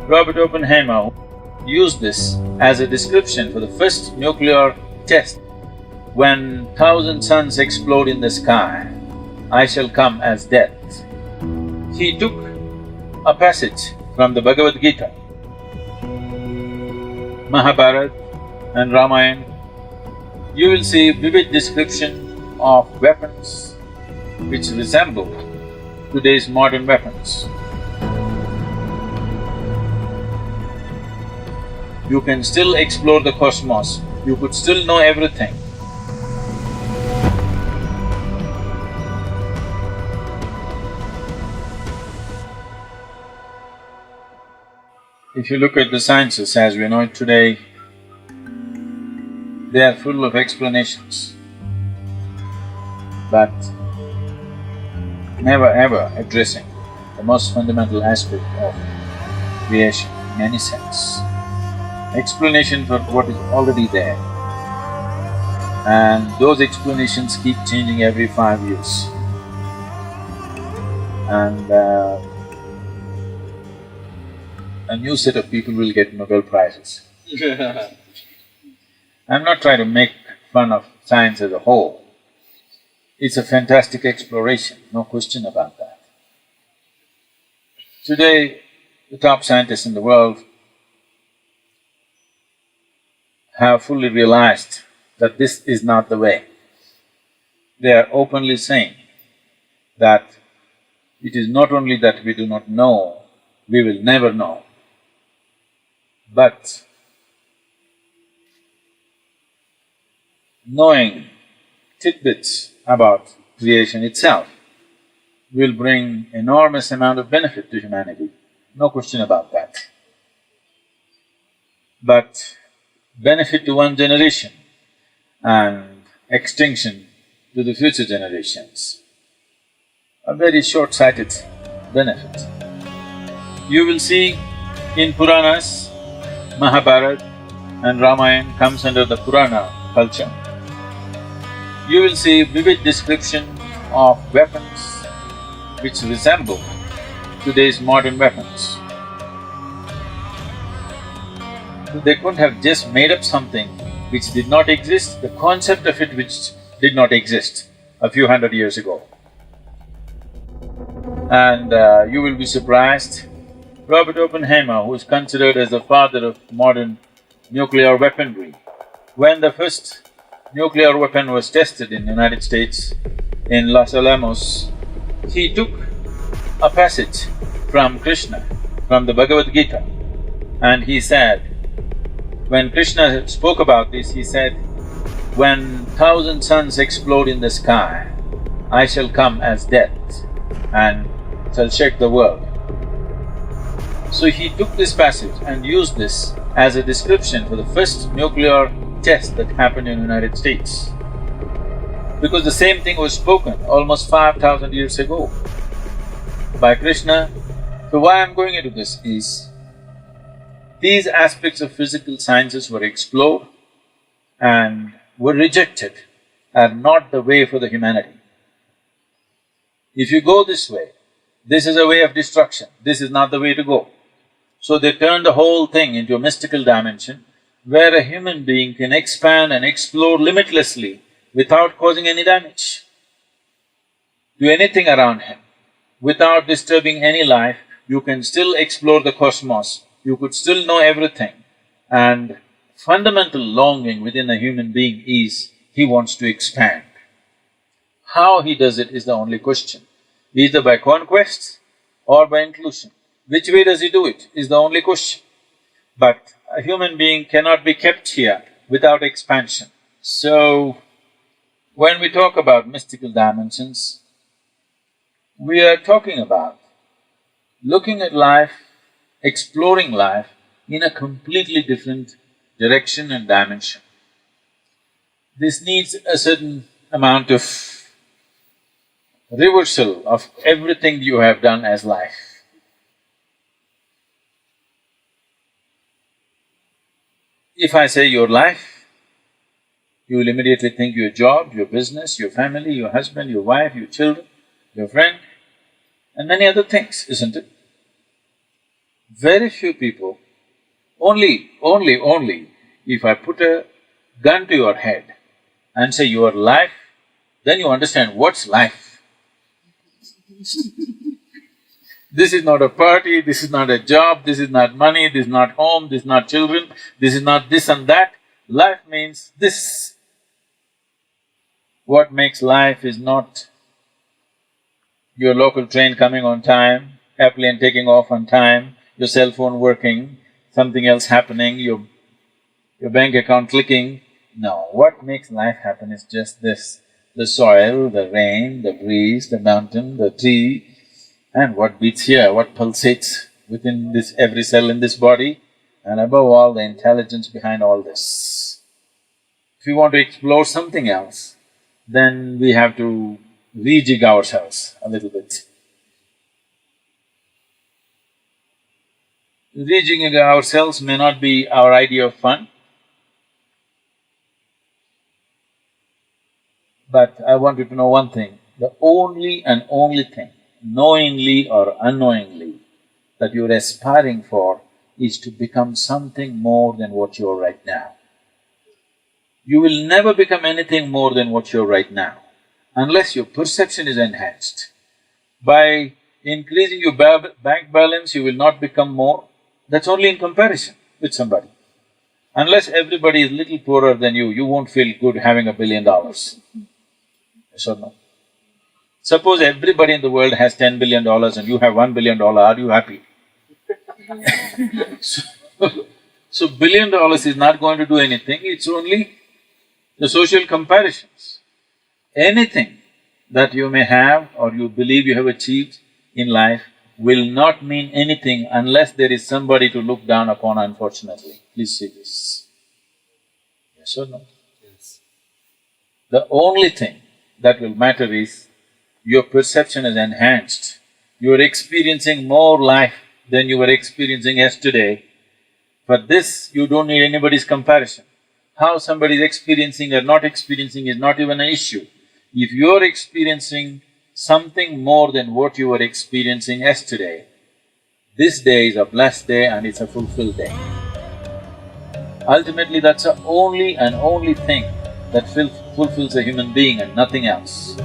Robert Oppenheimer used this as a description for the first nuclear test. When 1,000 suns explode in the sky, I shall come as death. He took a passage from the Bhagavad Gita, Mahabharata and Ramayana. You will see vivid description of weapons which resemble today's modern weapons. You can still explore the cosmos, you could still know everything. If you look at the sciences as we know it today, they are full of explanations, but never ever addressing the most fundamental aspect of creation in any sense. Explanation for what is already there, and those explanations keep changing every 5 years. And a new set of people will get Nobel Prizes. I'm not trying to make fun of science as a whole. It's a fantastic exploration, no question about that. Today, the top scientists in the world have fully realized that this is not the way. They are openly saying that it is not only that we do not know, we will never know, but knowing tidbits about creation itself will bring enormous amount of benefit to humanity, no question about that. But benefit to one generation and extinction to the future generations, a very short-sighted benefit. You will see in Puranas, Mahabharata and Ramayana comes under the Purana culture. You will see vivid description of weapons which resemble today's modern weapons. They couldn't have just made up something which did not exist, the concept of it which did not exist a few hundred years ago. And you will be surprised, Robert Oppenheimer, who is considered as the father of modern nuclear weaponry, when the first nuclear weapon was tested in the United States, in Los Alamos, he took a passage from Krishna, from the Bhagavad Gita, and he said, when Krishna spoke about this, he said, when 1,000 suns explode in the sky, I shall come as death and shall shake the world. So he took this passage and used this as a description for the first nuclear test that happened in the United States. Because the same thing was spoken almost 5,000 years ago by Krishna. So why I'm going into this is, these aspects of physical sciences were explored and were rejected, are not the way for the humanity. If you go this way, this is a way of destruction, this is not the way to go. So they turned the whole thing into a mystical dimension where a human being can expand and explore limitlessly without causing any damage to anything around him. Without disturbing any life, you can still explore the cosmos, you could still know everything. And fundamental longing within a human being is, he wants to expand. How he does it is the only question, either by conquest or by inclusion. Which way does he do it is the only question. But a human being cannot be kept here without expansion. So, when we talk about mystical dimensions, we are talking about looking at life, exploring life in a completely different direction and dimension. This needs a certain amount of reversal of everything you have done as life. If I say your life, you will immediately think your job, your business, your family, your husband, your wife, your children, your friend, and many other things, isn't it? Very few people, only if I put a gun to your head and say your life, then you understand what's life. This is not a party, this is not a job, this is not money, this is not home, this is not children, this is not this and that. Life means this. What makes life is not your local train coming on time, airplane taking off on time, your cell phone working, something else happening, your bank account clicking. No, what makes life happen is just this: the soil, the rain, the breeze, the mountain, the tree, and what beats here, what pulsates within this every cell in this body, and above all, the intelligence behind all this. If we want to explore something else, then we have to rejig ourselves a little bit. Rejigging ourselves may not be our idea of fun, but I want you to know one thing: the only and only thing, knowingly or unknowingly, that you're aspiring for is to become something more than what you are right now. You will never become anything more than what you are right now, unless your perception is enhanced. By increasing your bank balance, you will not become more. That's only in comparison with somebody. Unless everybody is little poorer than you won't feel good having $1 billion. Yes or no? Suppose everybody in the world has $10 billion and you have $1 billion, are you happy? So $1 billion is not going to do anything, it's only the social comparisons. Anything that you may have or you believe you have achieved in life will not mean anything unless there is somebody to look down upon, unfortunately. Please see this. Yes or no? Yes. The only thing that will matter is your perception is enhanced. You are experiencing more life than you were experiencing yesterday. For this, you don't need anybody's comparison. How somebody is experiencing or not experiencing is not even an issue. If you're experiencing something more than what you were experiencing yesterday, this day is a blessed day and it's a fulfilled day. Ultimately, that's the only and only thing that fulfills a human being and nothing else.